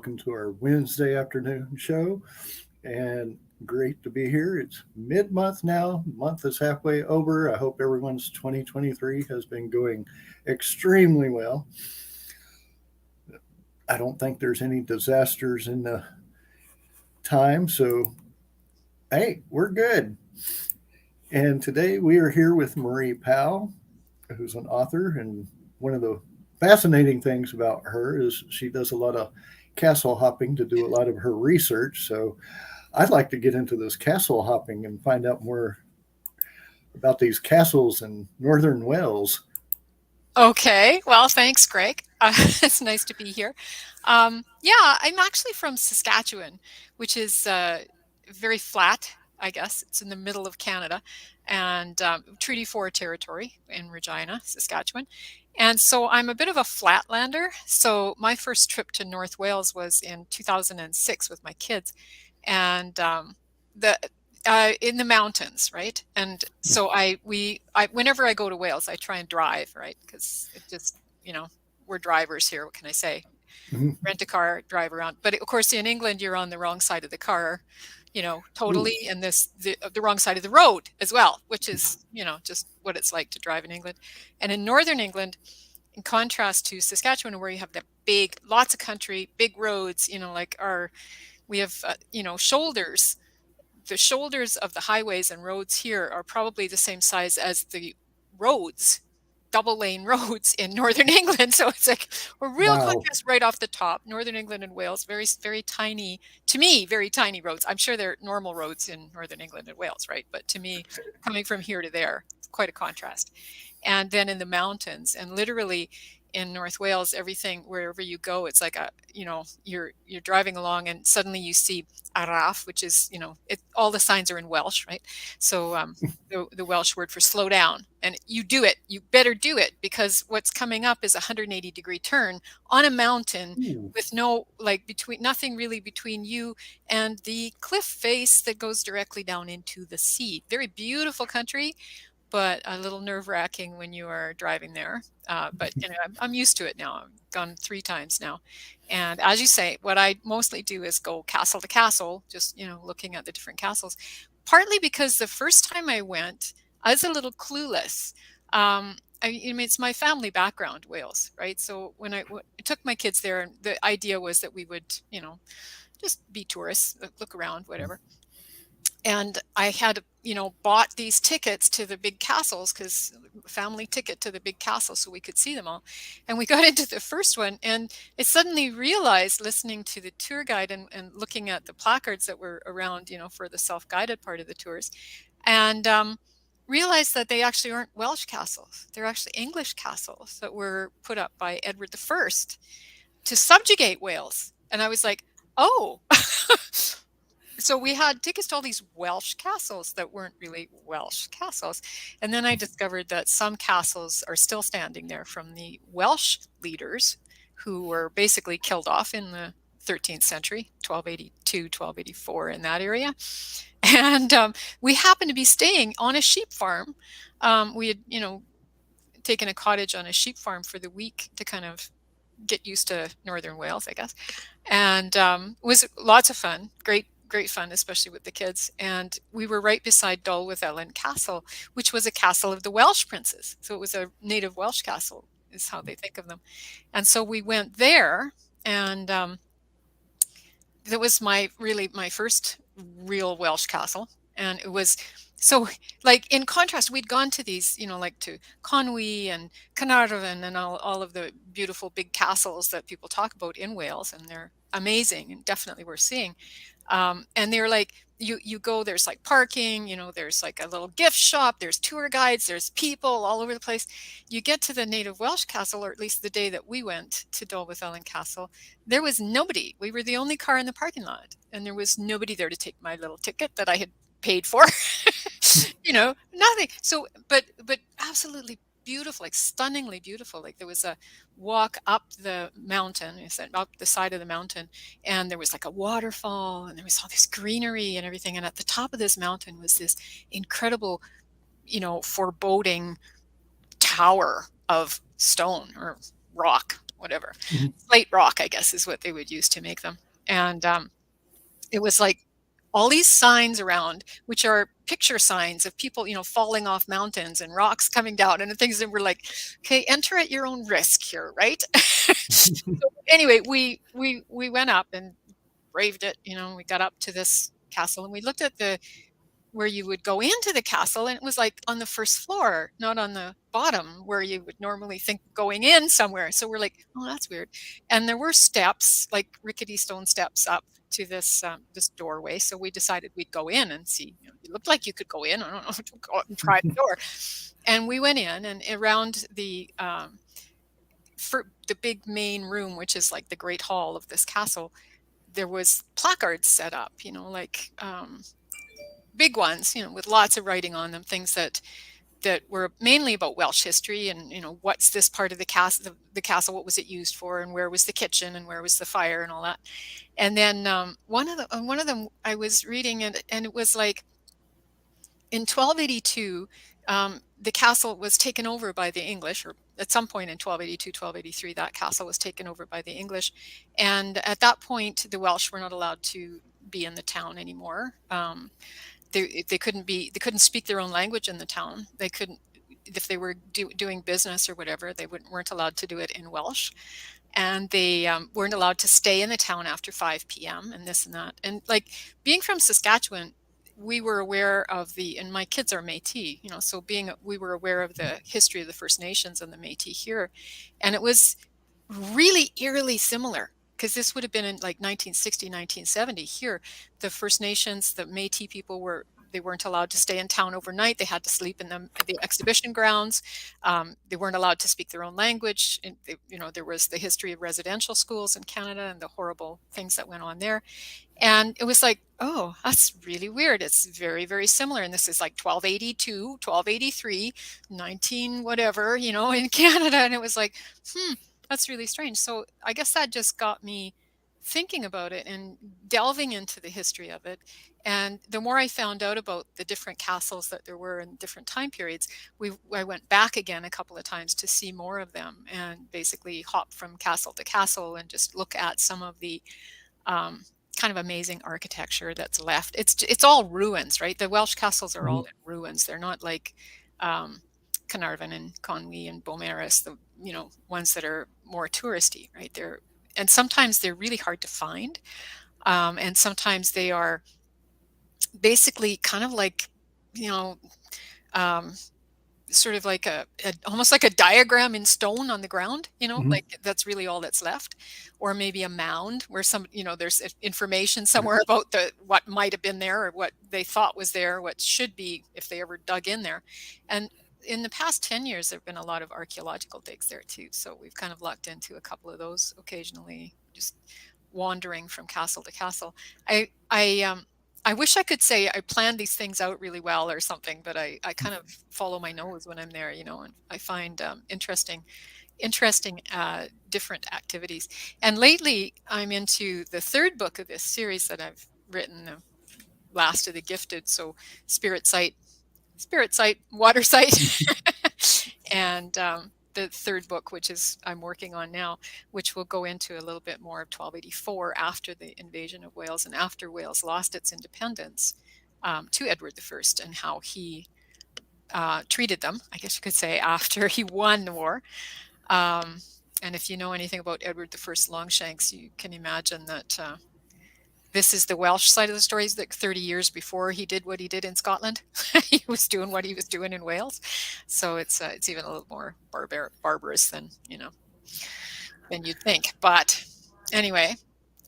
welcome to our Wednesday afternoon show. And great to be here. It's mid month now, month is halfway over. I hope everyone's 2023 has been going extremely well. I don't think there's any disasters in the time, so hey, we're good. And today we are here with Marie Powell, who's an author. And one of the fascinating things about her is she does a lot of castle hopping to do a lot of her research. So I'd like to get into this castle hopping and find out more about these castles in northern Wales. Okay, well, thanks, Greg. It's nice to be here. Yeah, I'm actually from Saskatchewan, which is very flat, I guess. It's in the middle of Canada and Treaty 4 territory in Regina, Saskatchewan. And so I'm a bit of a flatlander. So my first trip to North Wales was in 2006 with my kids. And the in the mountains, right? And so whenever I go to Wales, I try and drive, right? Because it just, we're drivers here. What can I say? Mhm. Rent a car, drive around. But of course, in England, you're on the wrong side of the car, Ooh, totally, and the wrong side of the road as well, which is, just what it's like to drive in England. And in northern England, in contrast to Saskatchewan, where you have that big, lots of country, big roads, we have, shoulders. The shoulders of the highways and roads here are probably the same size as the roads, double lane roads in northern England. So it's like a real wow. contrast right off the top. Northern England and Wales, very, very tiny, to me, very tiny roads. I'm sure they're normal roads in northern England and Wales, right? But to me, coming from here to there, it's quite a contrast. And then in the mountains, and literally in North Wales, everything wherever you go, it's like you're driving along and suddenly you see araf, which is, all the signs are in Welsh, right? So the Welsh word for slow down, and you do it. You better do it because what's coming up is a 180-degree turn on a mountain Ooh, with no nothing really between you and the cliff face that goes directly down into the sea. Very beautiful country, but a little nerve-wracking when you are driving there. But I'm used to it now. I've gone 3 times now. And as you say, what I mostly do is go castle to castle, just, looking at the different castles. Partly because the first time I went, I was a little clueless. It's my family background, Wales, right? So when I took my kids there, the idea was that we would, just be tourists, look around, whatever. And I had, bought these tickets to the big castles because family ticket to the big castle so we could see them all. And we got into the first one, and I suddenly realized, listening to the tour guide and looking at the placards that were around, for the self-guided part of the tours, and realized that they actually aren't Welsh castles. They're actually English castles that were put up by Edward I to subjugate Wales. And I was like, oh. So we had tickets to all these Welsh castles that weren't really Welsh castles. And then I discovered that some castles are still standing there from the Welsh leaders who were basically killed off in the 13th century, 1282, 1284, in that area. And we happened to be staying on a sheep farm. We had, taken a cottage on a sheep farm for the week to kind of get used to northern Wales, I guess. And it was lots of fun, great fun, especially with the kids. And we were right beside Dolwyddelan Castle, which was a castle of the Welsh princes. So it was a native Welsh castle, is how they think of them. And so we went there, and that was my first real Welsh castle. And it was so, like, in contrast, we'd gone to these, like to Conwy and Carnarvon and all of the beautiful big castles that people talk about in Wales, and they're amazing and definitely worth seeing. And they're like, you go, there's like parking, there's like a little gift shop, there's tour guides, there's people all over the place. You get to the native Welsh castle, or at least the day that we went to Dolwyddelan Castle, there was nobody. We were the only car in the parking lot, and there was nobody there to take my little ticket that I had paid for. Nothing. So, but absolutely beautiful, like stunningly beautiful. Like there was a walk up the mountain, up the side of the mountain, and there was like a waterfall, and there was all this greenery and everything. And at the top of this mountain was this incredible, foreboding tower of stone or rock. whatever. Mhm. Slate rock, I guess, is what they would use to make them. And it was like all these signs around, which are picture signs of people, falling off mountains and rocks coming down and things that were like, okay, enter at your own risk here, right? So anyway, we went up and braved it. We got up to this castle and we looked at the where you would go into the castle, and it was like on the first floor, not on the bottom where you would normally think going in somewhere. So we're like, oh, that's weird. And there were steps, like rickety stone steps up to this doorway. So we decided we'd go in and see. It looked like you could go in. I don't know, to go out and try the door. And we went in, and around for the big main room, which is like the great hall of this castle, there was placards set up, like big ones, with lots of writing on them, things that were mainly about Welsh history and what's this part of the castle, what was it used for, and where was the kitchen and where was the fire and all that. And then one of them I was reading, and it was like in 1282, the castle was taken over by the English, or at some point in 1282, 1283, that castle was taken over by the English. And at that point, the Welsh were not allowed to be in the town anymore. They couldn't speak their own language in the town. They couldn't, if they were doing business or whatever, they weren't allowed to do it in Welsh. And they weren't allowed to stay in the town after 5 p.m. and this and that. And like being from Saskatchewan, we were aware of and my kids are Métis, so we were aware of the history of the First Nations and the Métis here. And it was really eerily similar, because this would have been in like 1960, 1970 here. The First Nations, the Métis people they weren't allowed to stay in town overnight. They had to sleep in the exhibition grounds. They weren't allowed to speak their own language. And there was the history of residential schools in Canada and the horrible things that went on there. And it was like, oh, that's really weird. It's very, very similar. And this is like 1282, 1283, 19 whatever, in Canada. And it was like, that's really strange. So I guess that just got me thinking about it and delving into the history of it. And the more I found out about the different castles that there were in different time periods, I went back again a couple of times to see more of them and basically hop from castle to castle and just look at some of the kind of amazing architecture that's left. It's all ruins, right? The Welsh castles are all in ruins. They're not like Carnarvon and Conwy and Beaumaris, the ones that are more touristy, right? And sometimes they're really hard to find, and sometimes they are basically kind of like um, sort of like almost like a diagram in stone on the ground, Mhm. like that's really all that's left. Or maybe a mound where there's information somewhere about what might have been there or what they thought was there, what should be if they ever dug in there. And in the past 10 years, there have been a lot of archaeological digs there too. So we've kind of lucked into a couple of those occasionally, just wandering from castle to castle. I wish I could say I planned these things out really well or something, but I kind of follow my nose when I'm there, and I find interesting different activities. And lately, I'm into the third book of this series that I've written, the last of the gifted. So spirit sight, water sight, and the third book, which is I'm working on now, which will go into a little bit more of 1284 after the invasion of Wales and after Wales lost its independence to Edward I, and how he treated them, I guess you could say, after he won the war. And if you know anything about Edward I Longshanks, you can imagine that this is the Welsh side of the story. Like 30 years before he did what he did in Scotland, he was doing what he was doing in Wales. So it's even a little more barbarous than you'd think. But anyway,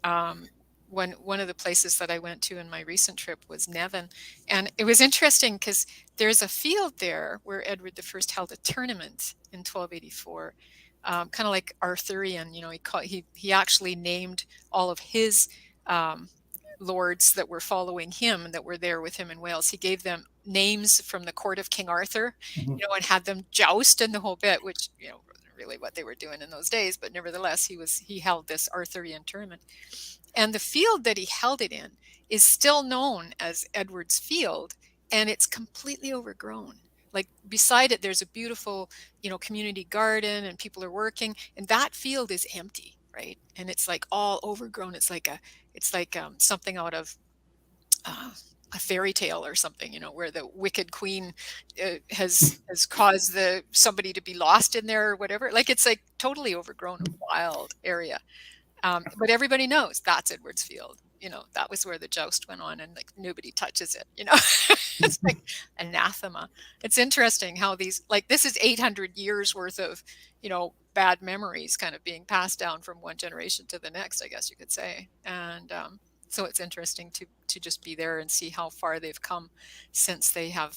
one of the places that I went to in my recent trip was Nevin, and it was interesting because there's a field there where Edward I held a tournament in 1284, kind of like Arthurian. He actually named all of his lords that were following him and that were there with him in Wales. He gave them names from the court of King Arthur, Mhm. and had them joust and the whole bit, which wasn't really what they were doing in those days, but nevertheless, he held this Arthurian tournament. And the field that he held it in is still known as Edward's Field, and it's completely overgrown. like beside it, there's a beautiful, community garden and people are working, and that field is empty, right? And it's like all overgrown. It's like something out of uh, a fairy tale or something, where the wicked queen has caused the somebody to be lost in there or whatever. Like it's like totally overgrown, a wild area. But everybody knows that's Edwards Field. That was where the joust went on, and like nobody touches it. It's like anathema. It's interesting how this is 800 years worth of, bad memories kind of being passed down from one generation to the next, I guess you could say. And so it's interesting to just be there and see how far they've come since they have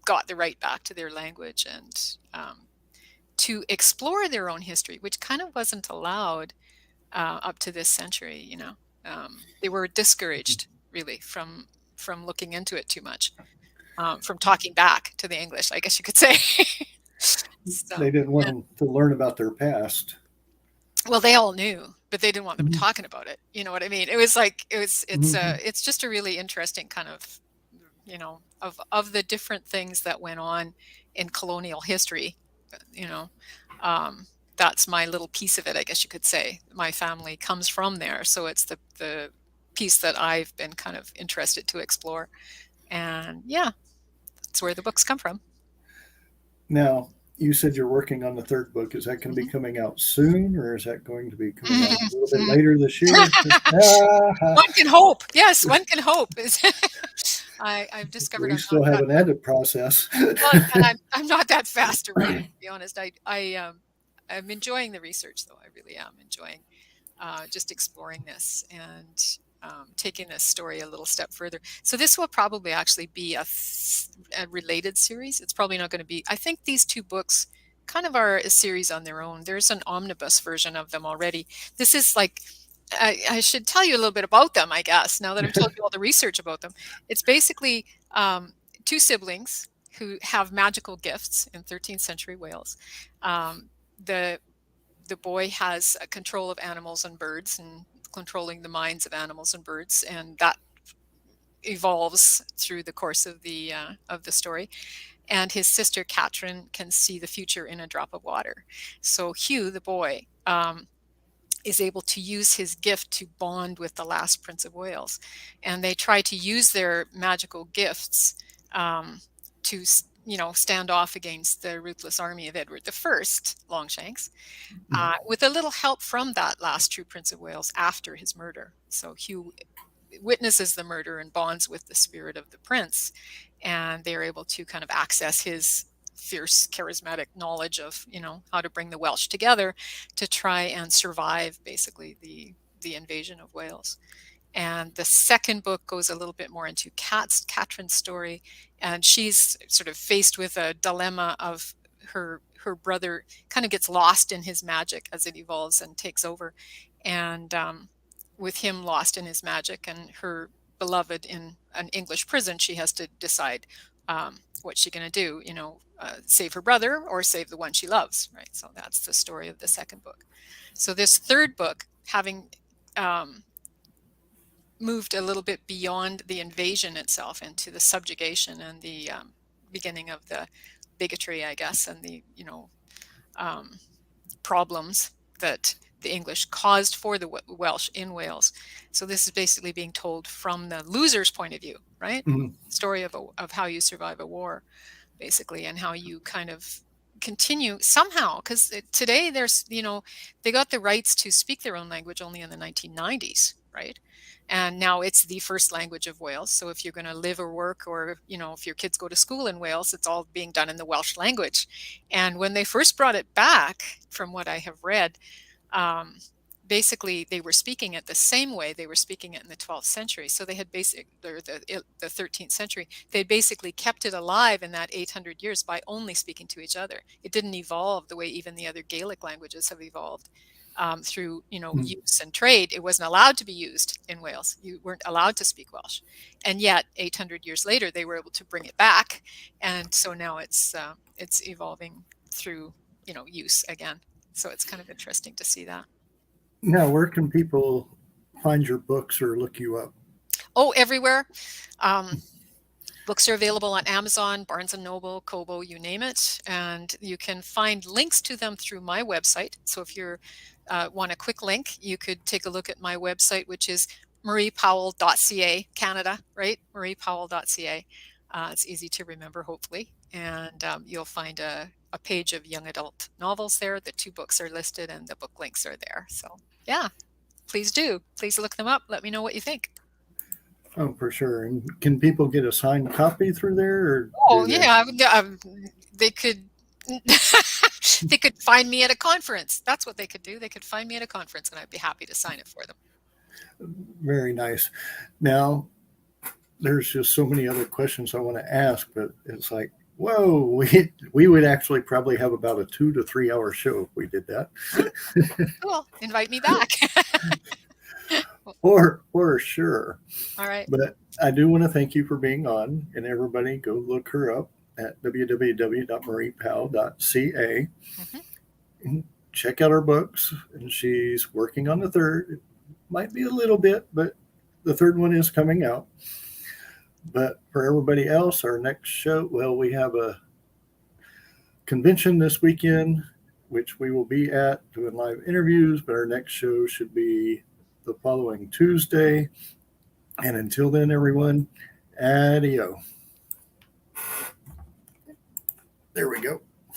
got the right back to their language, and to explore their own history, which kind of wasn't allowed up to this century. They were discouraged really from looking into it too much, from talking back to the English, I guess you could say. So, They didn't want yeah. them to learn about their past. Well, they all knew, but they didn't want them Mhm. talking about it. You know what I mean? It was like Mhm. it's just a really interesting kind of, of the different things that went on in colonial history. You know, um, that's my little piece of it, I guess you could say. My family comes from there, so it's the piece that I've been kind of interested to explore. And yeah, that's where the books come from. Now, you said you're working on the third book. Is that going to be Mhm. coming out soon, or is that going to be coming out a little bit later this year? One can hope. Yes, one can hope. I've discovered We I'm not still have that an edit process. well, and I'm not that fast to write, to be honest. I'm enjoying the research, though. I really am enjoying just exploring this, and taking this story a little step further. So this will probably actually be a related series. It's probably not going to be. I think these two books kind of are a series on their own. There's an omnibus version of them already. This is like. I should tell you a little bit about them, I guess, now that I've told you all the research about them. It's basically two siblings who have magical gifts in 13th century Wales. Um, the the boy has a control of animals and birds, and controlling the minds of animals and birds, and that evolves through the course of the story. And his sister Catherine can see the future in a drop of water. So Hugh, the boy, is able to use his gift to bond with the last Prince of Wales, and they try to use their magical gifts to stand off against the ruthless army of Edward I, Longshanks, with a little help from that last true Prince of Wales after his murder. So Hugh witnesses the murder and bonds with the spirit of the prince, and they are able to kind of access his fierce charismatic knowledge of how to bring the Welsh together to try and survive basically the invasion of Wales. And the second book goes a little bit more into Catherine's story, and she's sort of faced with a dilemma of her brother kind of gets lost in his magic as it evolves and takes over, and with him lost in his magic and her beloved in an English prison, she has to decide what she's going to do. Save her brother or save the one she loves, right? So that's the story of the second book. So this third book, having um, moved a little bit beyond the invasion itself into the subjugation and the beginning of the bigotry, I guess, and the um, problems that the English caused for the Welsh in Wales. So this is basically being told from the loser's point of view, right? Mhm. Story of how you survive a war, basically, and how you kind of continue somehow, because today they got the rights to speak their own language only in the 1990s, right? And now it's the first language of Wales. So if you're going to live or work, or if your kids go to school in Wales, it's all being done in the Welsh language. And when they first brought it back, from what I have read, um, basically they were speaking it the same way they were speaking it in the 12th century. So they had the 13th century, they had basically kept it alive in that 800 years by only speaking to each other. It didn't evolve the way even the other Gaelic languages have evolved, through Mhm. use and trade. It wasn't allowed to be used in Wales. You weren't allowed to speak Welsh, and yet 800 years later they were able to bring it back, and so now it's evolving through use again. So it's kind of interesting to see that. Now, where can people find your books or look you up? Oh, everywhere. Um, Books are available on Amazon, Barnes & Noble, Kobo, you name it, and you can find links to them through my website. So if you want a quick link, you could take a look at my website, which is mariepowell.ca, Canada, right? mariepowell.ca. It's easy to remember, hopefully, and you'll find a page of young adult novels there. The 2 books are listed and the book links are there. So yeah, please do. Please look them up. Let me know what you think. Oh, for sure. And can people get a signed copy through there, or Oh do they? yeah, they could they could find me at a conference. That's what they could do. They could find me at a conference, and I'd be happy to sign it for them. Very nice. Now, there's just so many other questions I want to ask, but it's like, whoa, we would actually probably have about a 2 to 3 hour show if we did that. Cool. Invite me back. For sure. All right. But I do want to thank you for being on, and everybody go look her up at www.mariepowell.ca. Mhm. And check out her books, and she's working on the third. It might be a little bit, but the third one is coming out. But for everybody else, our next show, well, we have a convention this weekend, which we will be at doing live interviews, but our next show should be the following Tuesday. And until then, everyone, adio. There we go.